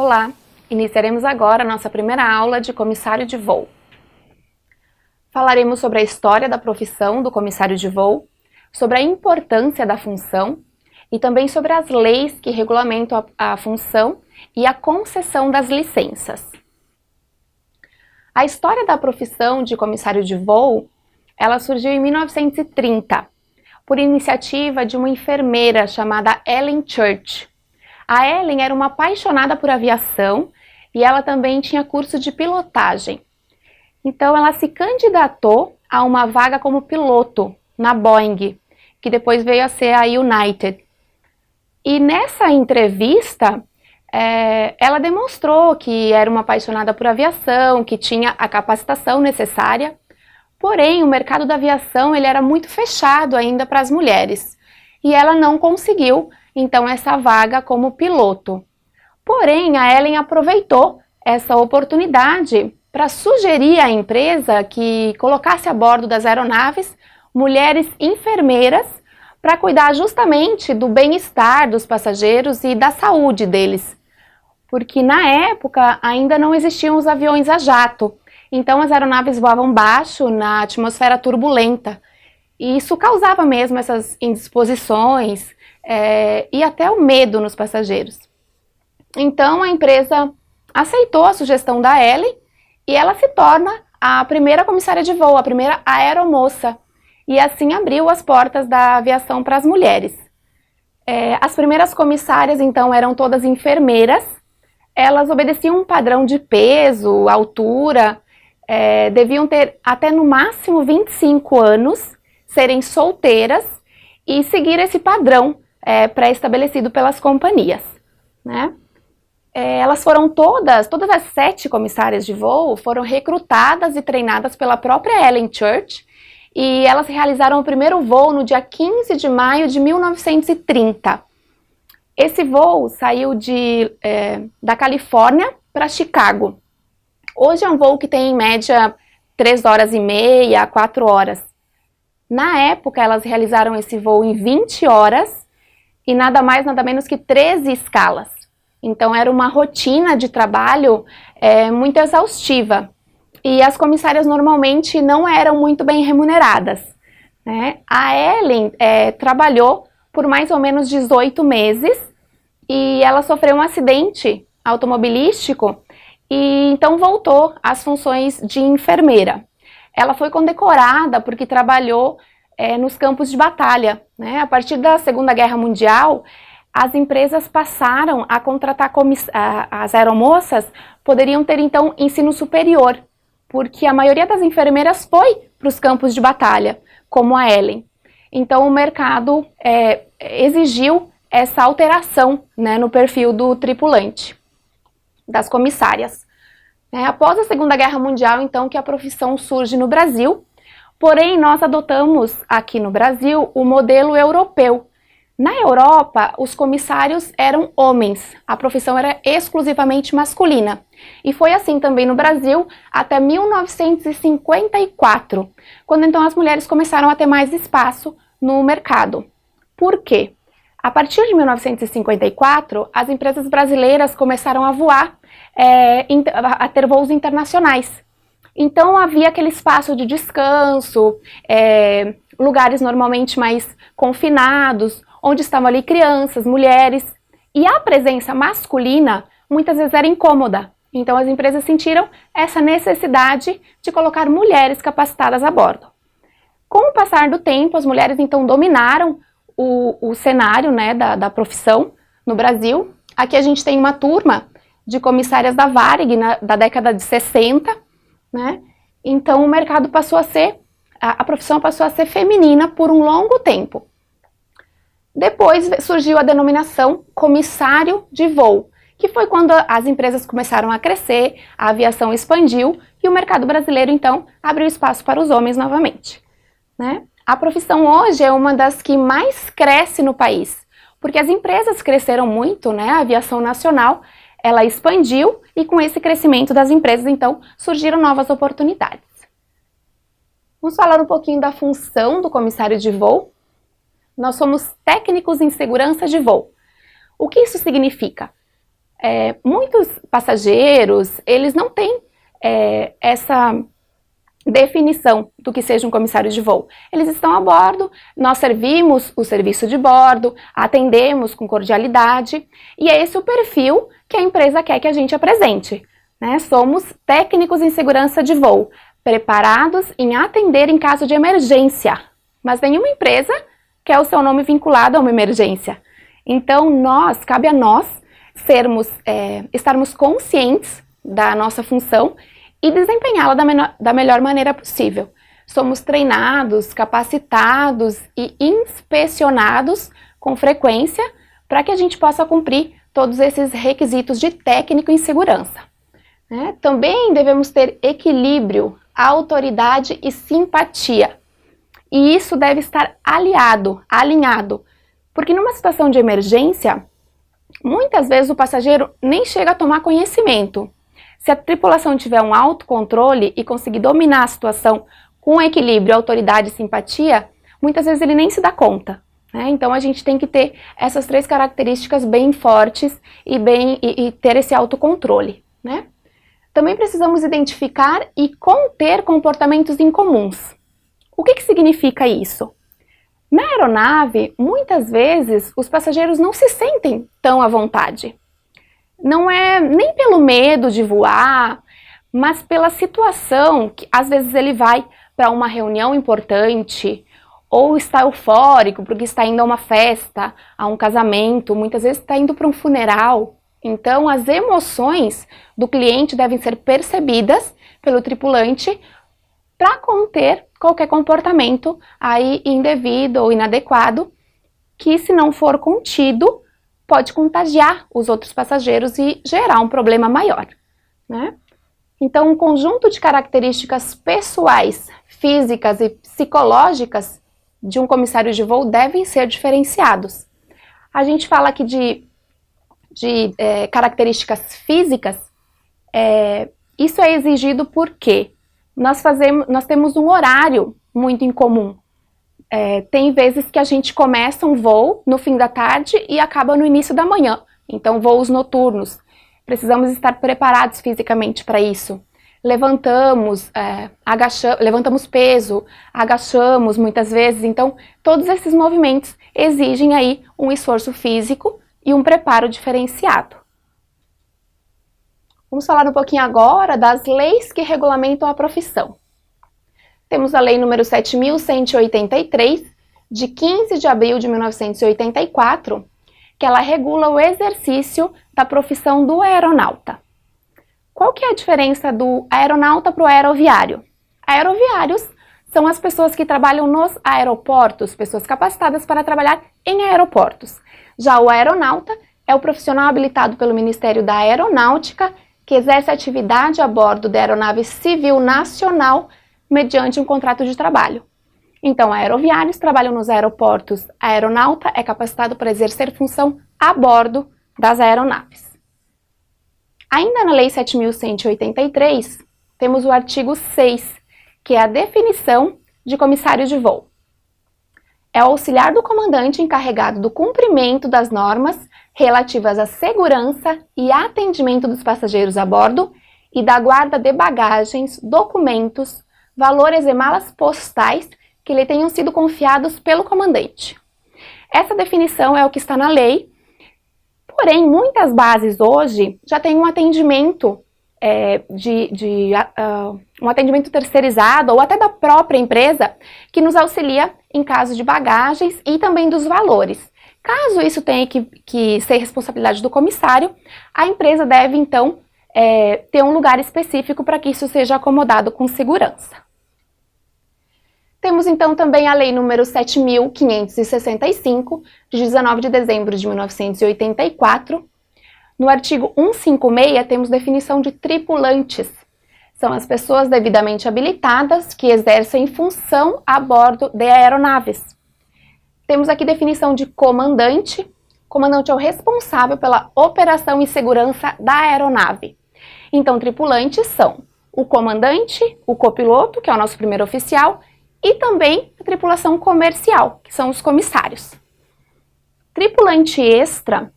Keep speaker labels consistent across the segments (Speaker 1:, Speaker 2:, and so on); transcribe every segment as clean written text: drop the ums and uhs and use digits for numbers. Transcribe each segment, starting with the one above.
Speaker 1: Olá! Iniciaremos agora a nossa primeira aula de comissário de voo. Falaremos sobre a história da profissão do comissário de voo, sobre a importância da função e também sobre as leis que regulamentam a função e a concessão das licenças. A história da profissão de comissário de voo, ela surgiu em 1930, por iniciativa de uma enfermeira chamada Ellen Church. A Ellen era uma apaixonada por aviação e ela também tinha curso de pilotagem. Então ela se candidatou a uma vaga como piloto na Boeing, que depois veio a ser a United. E nessa entrevista, ela demonstrou que era uma apaixonada por aviação, que tinha a capacitação necessária. Porém, o mercado da aviação ele era muito fechado ainda para as mulheres. E ela não conseguiu, então, essa vaga como piloto. Porém, a Ellen aproveitou essa oportunidade para sugerir à empresa que colocasse a bordo das aeronaves mulheres enfermeiras para cuidar justamente do bem-estar dos passageiros e da saúde deles. Porque na época ainda não existiam os aviões a jato, então as aeronaves voavam baixo na atmosfera turbulenta. E isso causava mesmo essas indisposições e até o medo nos passageiros. Então a empresa aceitou a sugestão da Ellen e ela se torna a primeira comissária de voo, a primeira aeromoça. E assim abriu as portas da aviação para as mulheres. As primeiras comissárias então eram todas enfermeiras. Elas obedeciam um padrão de peso, altura, deviam ter até no máximo 25 anos, serem solteiras e seguir esse padrão pré-estabelecido pelas companhias, né? Elas foram todas as 7 comissárias de voo foram recrutadas e treinadas pela própria Ellen Church e elas realizaram o primeiro voo no dia 15 de maio de 1930. Esse voo saiu da Califórnia para Chicago. Hoje é um voo que tem em média 3 horas e meia, 4 horas. Na época, elas realizaram esse voo em 20 horas e nada mais, nada menos que 13 escalas. Então, era uma rotina de trabalho muito exaustiva. E as comissárias normalmente não eram muito bem remuneradas, né? A Ellen trabalhou por mais ou menos 18 meses e ela sofreu um acidente automobilístico e então voltou às funções de enfermeira. Ela foi condecorada porque trabalhou nos campos de batalha, né? A partir da Segunda Guerra Mundial, as empresas passaram a contratar as aeromoças, poderiam ter então ensino superior, porque a maioria das enfermeiras foi para os campos de batalha, como a Ellen. Então o mercado exigiu essa alteração, né, no perfil do tripulante, das comissárias. Após a Segunda Guerra Mundial, então, que a profissão surge no Brasil, porém nós adotamos aqui no Brasil o modelo europeu. Na Europa, os comissários eram homens, a profissão era exclusivamente masculina. E foi assim também no Brasil até 1954, quando então as mulheres começaram a ter mais espaço no mercado. Por quê? A partir de 1954, as empresas brasileiras começaram a voar, a ter voos internacionais. Então havia aquele espaço de descanso, lugares normalmente mais confinados, onde estavam ali crianças, mulheres, e a presença masculina muitas vezes era incômoda. Então as empresas sentiram essa necessidade de colocar mulheres capacitadas a bordo. Com o passar do tempo, as mulheres então dominaram o cenário, né, da profissão no Brasil. Aqui a gente tem uma turma de comissárias da Varig da década de 60, né? Então o mercado passou a ser, a profissão passou a ser feminina por um longo tempo. Depois surgiu a denominação comissário de voo, que foi quando as empresas começaram a crescer, a aviação expandiu e o mercado brasileiro então abriu espaço para os homens novamente, né? A profissão hoje é uma das que mais cresce no país, porque as empresas cresceram muito, né? A aviação nacional, ela expandiu e com esse crescimento das empresas, então, surgiram novas oportunidades. Vamos falar um pouquinho da função do comissário de voo. Nós somos técnicos em segurança de voo. O que isso significa? muitos passageiros, eles não têm essa definição do que seja um comissário de voo. Eles estão a bordo, nós servimos o serviço de bordo, atendemos com cordialidade, e é esse o perfil que a empresa quer que a gente apresente, né? Somos técnicos em segurança de voo, preparados em atender em caso de emergência, mas nenhuma empresa quer o seu nome vinculado a uma emergência. Então, cabe a nós estarmos conscientes da nossa função e desempenhá-la da melhor maneira possível. Somos treinados, capacitados e inspecionados com frequência para que a gente possa cumprir todos esses requisitos de técnico em segurança. Também devemos ter equilíbrio, autoridade e simpatia. E isso deve estar alinhado, porque numa situação de emergência, muitas vezes o passageiro nem chega a tomar conhecimento. Se a tripulação tiver um autocontrole e conseguir dominar a situação com equilíbrio, autoridade e simpatia, muitas vezes ele nem se dá conta, né? Então a gente tem que ter essas 3 características bem fortes e ter esse autocontrole, né? Também precisamos identificar e conter comportamentos incomuns. O que significa isso? Na aeronave, muitas vezes, os passageiros não se sentem tão à vontade. Não é nem pelo medo de voar, mas pela situação que às vezes ele vai para uma reunião importante ou está eufórico porque está indo a uma festa, a um casamento, muitas vezes está indo para um funeral. Então, as emoções do cliente devem ser percebidas pelo tripulante para conter qualquer comportamento aí indevido ou inadequado, que se não for contido, pode contagiar os outros passageiros e gerar um problema maior, né? Então, um conjunto de características pessoais, físicas e psicológicas de um comissário de voo devem ser diferenciados. A gente fala aqui de características físicas, isso é exigido porque nós temos um horário muito incomum. Tem vezes que a gente começa um voo no fim da tarde e acaba no início da manhã, então voos noturnos. Precisamos estar preparados fisicamente para isso. Levantamos peso, agachamos muitas vezes, então todos esses movimentos exigem aí um esforço físico e um preparo diferenciado. Vamos falar um pouquinho agora das leis que regulamentam a profissão. Temos a Lei número 7.183, de 15 de abril de 1984, que ela regula o exercício da profissão do aeronauta. Qual que é a diferença do aeronauta para o aeroviário? Aeroviários são as pessoas que trabalham nos aeroportos, pessoas capacitadas para trabalhar em aeroportos. Já o aeronauta é o profissional habilitado pelo Ministério da Aeronáutica que exerce atividade a bordo da aeronave civil nacional mediante um contrato de trabalho. Então, aeroviários trabalham nos aeroportos, a aeronauta é capacitado para exercer função a bordo das aeronaves. Ainda na Lei 7.183, temos o artigo 6, que é a definição de comissário de voo. É o auxiliar do comandante encarregado do cumprimento das normas relativas à segurança e atendimento dos passageiros a bordo e da guarda de bagagens, documentos, valores e malas postais que lhe tenham sido confiados pelo comandante. Essa definição é o que está na lei, porém, muitas bases hoje já têm um atendimento um atendimento terceirizado ou até da própria empresa que nos auxilia em caso de bagagens e também dos valores. Caso isso tenha que ser responsabilidade do comissário, a empresa deve então ter um lugar específico para que isso seja acomodado com segurança. Temos então também a Lei número 7.565, de 19 de dezembro de 1984. No artigo 156 temos definição de tripulantes. São as pessoas devidamente habilitadas que exercem função a bordo de aeronaves. Temos aqui definição de comandante. Comandante é o responsável pela operação e segurança da aeronave. Então, tripulantes são o comandante, o copiloto, que é o nosso primeiro oficial, e também a tripulação comercial, que são os comissários. Tripulante extra,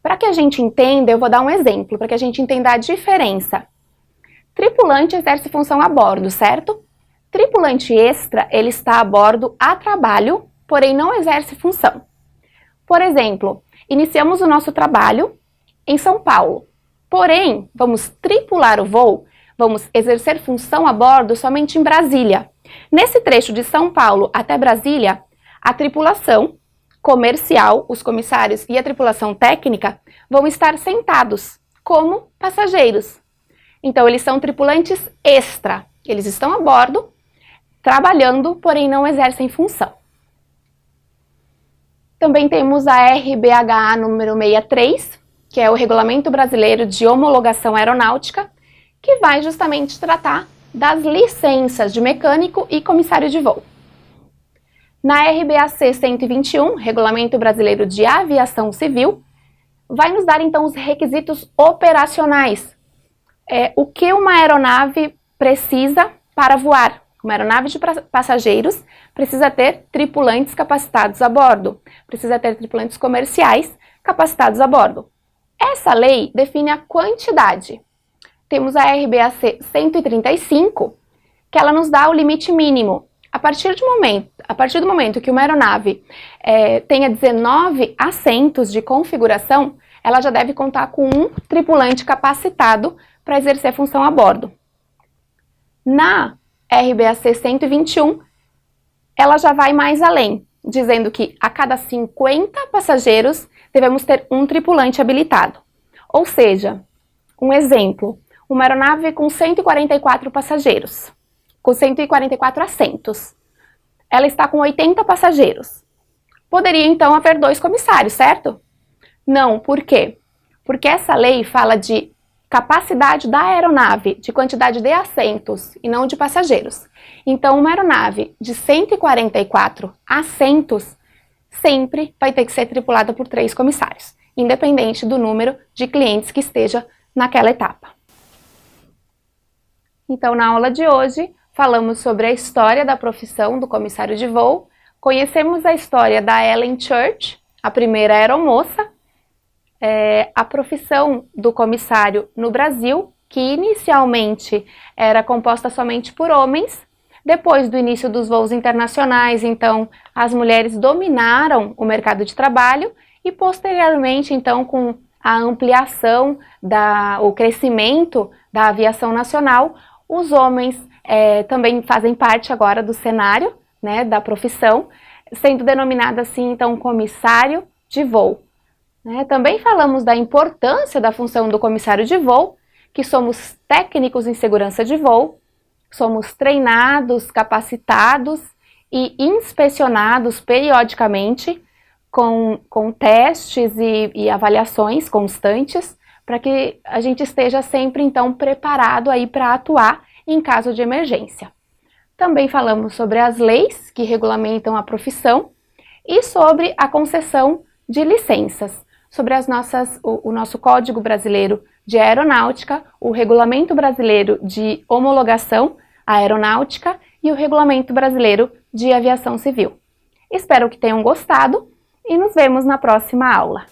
Speaker 1: Para que a gente entenda, eu vou dar um exemplo, para que a gente entenda a diferença. Tripulante exerce função a bordo, certo? Tripulante extra, ele está a bordo a trabalho, porém não exerce função. Por exemplo, iniciamos o nosso trabalho em São Paulo, porém vamos tripular o voo, vamos exercer função a bordo somente em Brasília. Nesse trecho de São Paulo até Brasília, a tripulação comercial, os comissários e a tripulação técnica vão estar sentados como passageiros. Então, eles são tripulantes extra. Eles estão a bordo, trabalhando, porém não exercem função. Também temos a RBHA número 63, que é o Regulamento Brasileiro de Homologação Aeronáutica, que vai justamente tratar das licenças de mecânico e comissário de voo. Na RBAC 121, Regulamento Brasileiro de Aviação Civil, vai nos dar então os requisitos operacionais. O que uma aeronave precisa para voar. Uma aeronave de passageiros precisa ter tripulantes capacitados a bordo, precisa ter tripulantes comerciais capacitados a bordo. Essa lei define a quantidade. Temos a RBAC 135, que ela nos dá o limite mínimo. A partir do momento que uma aeronave tenha 19 assentos de configuração, ela já deve contar com um tripulante capacitado para exercer função a bordo. Na RBAC 121, ela já vai mais além, dizendo que a cada 50 passageiros devemos ter um tripulante habilitado. Ou seja, um exemplo, uma aeronave com 144 passageiros, com 144 assentos. Ela está com 80 passageiros. Poderia então haver 2 comissários, certo? Não, por quê? Porque essa lei fala de capacidade da aeronave, de quantidade de assentos e não de passageiros. Então, uma aeronave de 144 assentos sempre vai ter que ser tripulada por 3 comissários, independente do número de clientes que esteja naquela etapa. Então, na aula de hoje, falamos sobre a história da profissão do comissário de voo, conhecemos a história da Ellen Church, a primeira aeromoça, a profissão do comissário no Brasil, que inicialmente era composta somente por homens. Depois do início dos voos internacionais, então, as mulheres dominaram o mercado de trabalho e posteriormente, então, com a ampliação, o crescimento da aviação nacional, os homens também fazem parte agora do cenário, né, da profissão, sendo denominado assim, então, comissário de voo. Também falamos da importância da função do comissário de voo, que somos técnicos em segurança de voo, somos treinados, capacitados e inspecionados periodicamente com testes e avaliações constantes para que a gente esteja sempre, então, preparado aí para atuar em caso de emergência. Também falamos sobre as leis que regulamentam a profissão e sobre a concessão de licenças, sobre o nosso Código Brasileiro de Aeronáutica, o Regulamento Brasileiro de Homologação Aeronáutica e o Regulamento Brasileiro de Aviação Civil. Espero que tenham gostado e nos vemos na próxima aula.